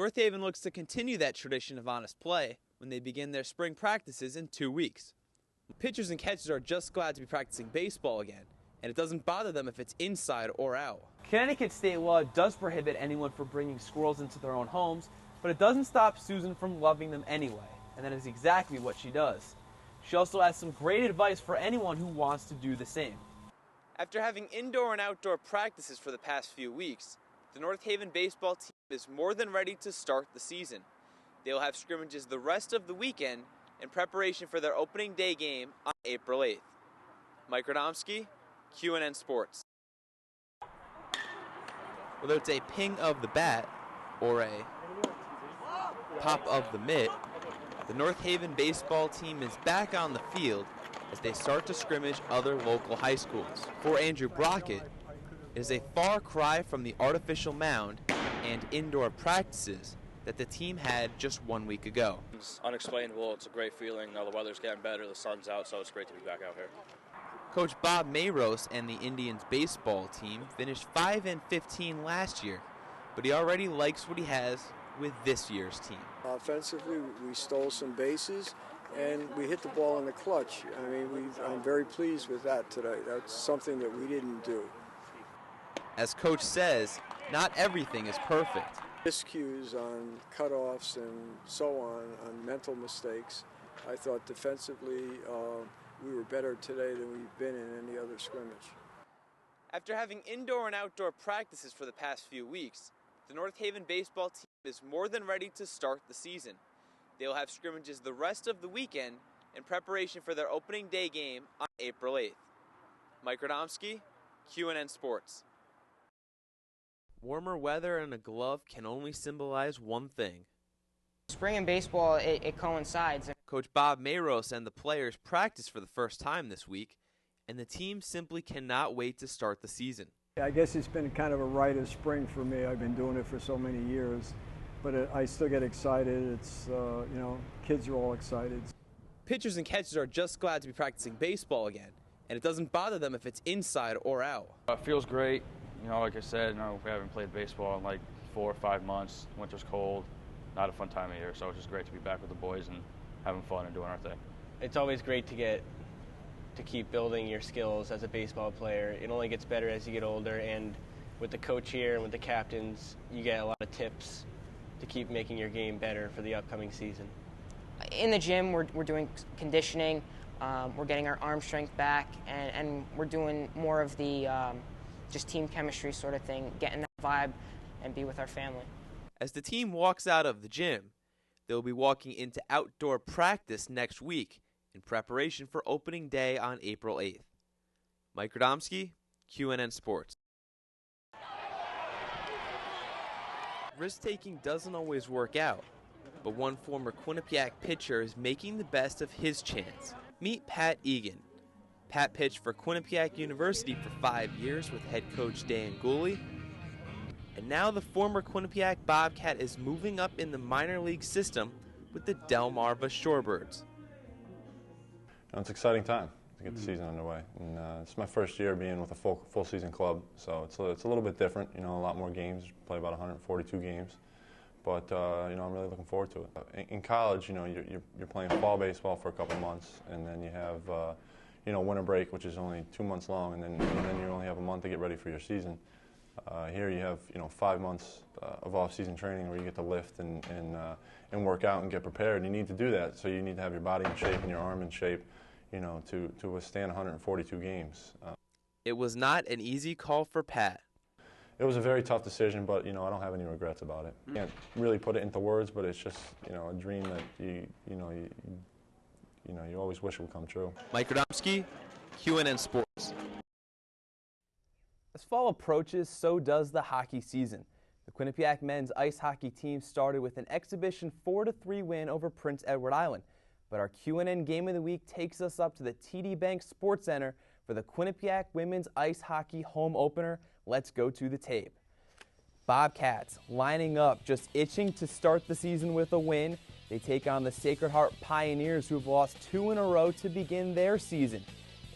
North Haven looks to continue that tradition of honest play when they begin their spring practices in 2 weeks. Pitchers and catchers are just glad to be practicing baseball again, and it doesn't bother them if it's inside or out. Connecticut state law does prohibit anyone from bringing squirrels into their own homes, but it doesn't stop Susan from loving them anyway, and that is exactly what she does. She also has some great advice for anyone who wants to do the same. After having indoor and outdoor practices for the past few weeks, the North Haven baseball team is more than ready to start the season. They will have scrimmages the rest of the weekend in preparation for their opening day game on April 8th. Mike Radomski, QNN Sports. Whether it's a ping of the bat or a pop of the mitt, the North Haven baseball team is back on the field as they start to scrimmage other local high schools. For Andrew Brockett, it is a far cry from the artificial mound and indoor practices that the team had just 1 week ago. It's unexplainable. It's a great feeling. Now the weather's getting better, the sun's out, so it's great to be back out here. Coach Bob Mayros and the Indians baseball team finished 5-15 last year, but he already likes what he has with this year's team. Offensively, we stole some bases and we hit the ball in the clutch. I mean, I'm very pleased with that today. That's something that we didn't do. As Coach says, not everything is perfect. Miscues on cutoffs and so on mental mistakes. I thought defensively we were better today than we've been in any other scrimmage. After having indoor and outdoor practices for the past few weeks, the North Haven baseball team is more than ready to start the season. They will have scrimmages the rest of the weekend in preparation for their opening day game on April 8th. Mike Radomski, QNN Sports. Warmer weather and a glove can only symbolize one thing. Spring and baseball, it coincides. Coach Bob Mayros and the players practice for the first time this week, and the team simply cannot wait to start the season. I guess it's been kind of a rite of spring for me. I've been doing it for so many years, but I still get excited. It's, kids are all excited. Pitchers and catchers are just glad to be practicing baseball again, and it doesn't bother them if it's inside or out. It feels great. Like I said, we haven't played baseball in like 4 or 5 months. Winter's cold, not a fun time of year, so it's just great to be back with the boys and having fun and doing our thing. It's always great to keep building your skills as a baseball player. It only gets better as you get older, and with the coach here and with the captains, you get a lot of tips to keep making your game better for the upcoming season. In the gym, we're doing conditioning, we're getting our arm strength back, and we're doing more of the just team chemistry sort of thing, getting that vibe and be with our family. As the team walks out of the gym, they'll be walking into outdoor practice next week in preparation for opening day on April 8th. Mike Radomski, QNN Sports. Risk-taking doesn't always work out, but one former Quinnipiac pitcher is making the best of his chance. Meet Pat Egan. Pat pitched for Quinnipiac University for 5 years with head coach Dan Gooley, and now the former Quinnipiac Bobcat is moving up in the minor league system with the Delmarva Shorebirds. It's an exciting time to get the season underway, and it's my first year being with a full season club, so it's a little bit different. A lot more games, play about 142 games, but I'm really looking forward to it. In college, you're playing fall baseball for a couple months, and then you have winter break, which is only 2 months long, and then you only have a month to get ready for your season. Here you have 5 months of off-season training where you get to lift and work out and get prepared. You need to do that, so you need to have your body in shape and your arm in shape, to withstand 142 games. It was not an easy call for Pat. It was a very tough decision, but I don't have any regrets about it. Can't really put it into words, but it's just a dream that you always wish would come true. Mike Radomski, QNN Sports. As fall approaches, so does the hockey season. The Quinnipiac men's ice hockey team started with an exhibition 4-3 win over Prince Edward Island. But our QNN Game of the Week takes us up to the TD Bank Sports Center for the Quinnipiac women's ice hockey home opener. Let's go to the tape. Bobcats lining up, just itching to start the season with a win. They take on the Sacred Heart Pioneers, who have lost 2 in a row to begin their season.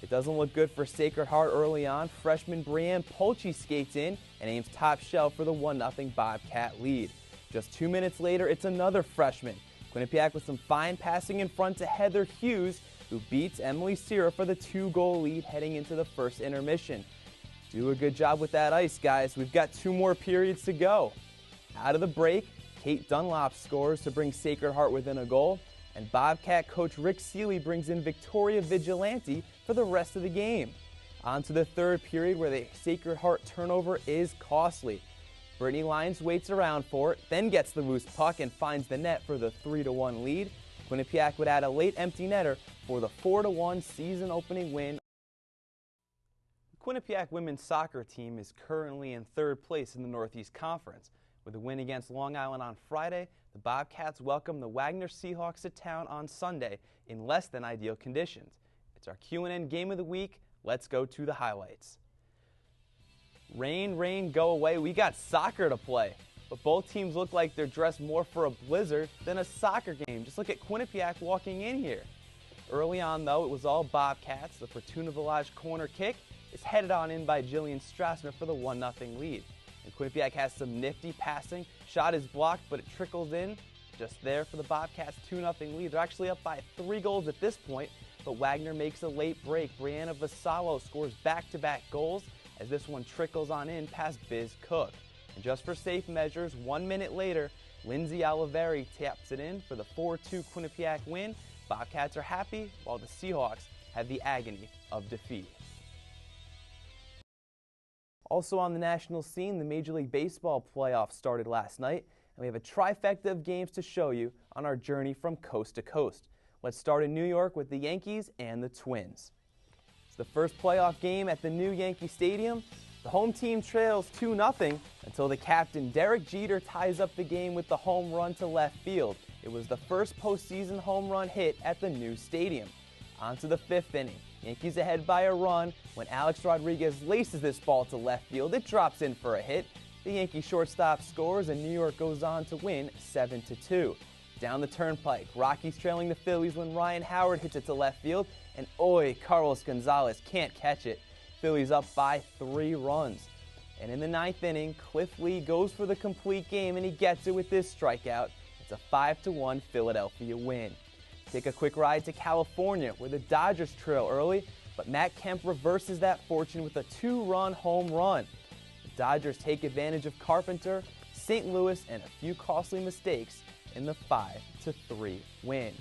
It doesn't look good for Sacred Heart early on. Freshman Brianne Polchi skates in and aims top shelf for the 1-0 Bobcat lead. Just 2 minutes later, it's another freshman. Quinnipiac with some fine passing in front to Heather Hughes, who beats Emily Sierra for the 2-goal lead heading into the first intermission. Do a good job with that ice, guys. We've got 2 more periods to go. Out of the break, Kate Dunlop scores to bring Sacred Heart within a goal, and Bobcat coach Rick Seeley brings in Victoria Vigilante for the rest of the game. On to the third period, where the Sacred Heart turnover is costly. Brittany Lyons waits around for it, then gets the loose puck and finds the net for the 3-1 lead. Quinnipiac would add a late empty netter for the 4-1 season opening win. The Quinnipiac women's soccer team is currently in third place in the Northeast Conference. With a win against Long Island on Friday, the Bobcats welcome the Wagner Seahawks to town on Sunday in less than ideal conditions. It's our Q&N game of the week. Let's go to the highlights. Rain, rain, go away. We got soccer to play. But both teams look like they're dressed more for a blizzard than a soccer game. Just look at Quinnipiac walking in here. Early on, though, it was all Bobcats. The Fortuna Village corner kick is headed on in by Jillian Strassner for the 1-0 lead. And Quinnipiac has some nifty passing. Shot is blocked, but it trickles in just there for the Bobcats' 2-0 lead. They're actually up by 3 goals at this point, but Wagner makes a late break. Brianna Vassallo scores back-to-back goals as this one trickles on in past Biz Cook. And just for safe measures, 1 minute later, Lindsay Oliveri taps it in for the 4-2 Quinnipiac win. Bobcats are happy, while the Seahawks have the agony of defeat. Also on the national scene, the Major League Baseball playoffs started last night, and we have a trifecta of games to show you on our journey from coast to coast. Let's start in New York with the Yankees and the Twins. It's the first playoff game at the new Yankee Stadium. The home team trails 2-0 until the captain Derek Jeter ties up the game with the home run to left field. It was the first postseason home run hit at the new stadium. On to the 5th inning. Yankees ahead by a run when Alex Rodriguez laces this ball to left field. It drops in for a hit. The Yankee shortstop scores and New York goes on to win 7-2. Down the turnpike, Rockies trailing the Phillies when Ryan Howard hits it to left field, and Carlos Gonzalez can't catch it. Phillies up by 3 runs. And in the 9th inning, Cliff Lee goes for the complete game and he gets it with this strikeout. It's a 5-1 Philadelphia win. Take a quick ride to California, where the Dodgers trail early, but Matt Kemp reverses that fortune with a 2-run home run. The Dodgers take advantage of Carpenter, St. Louis, and a few costly mistakes in the 5-3 win.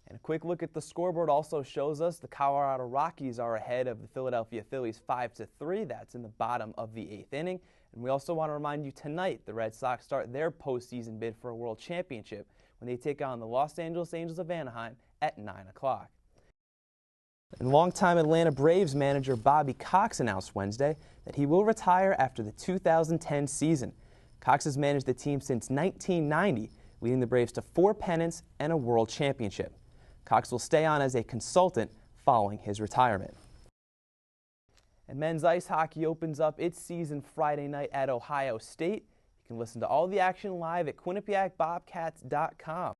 And a quick look at the scoreboard also shows us the Colorado Rockies are ahead of the Philadelphia Phillies 5-3. That's in the bottom of the 8th inning. And we also want to remind you tonight the Red Sox start their postseason bid for a world championship when they take on the Los Angeles Angels of Anaheim at 9 o'clock. And longtime Atlanta Braves manager Bobby Cox announced Wednesday that he will retire after the 2010 season. Cox has managed the team since 1990, leading the Braves to 4 pennants and a world championship. Cox will stay on as a consultant following his retirement. And men's ice hockey opens up its season Friday night at Ohio State. You can listen to all the action live at QuinnipiacBobcats.com.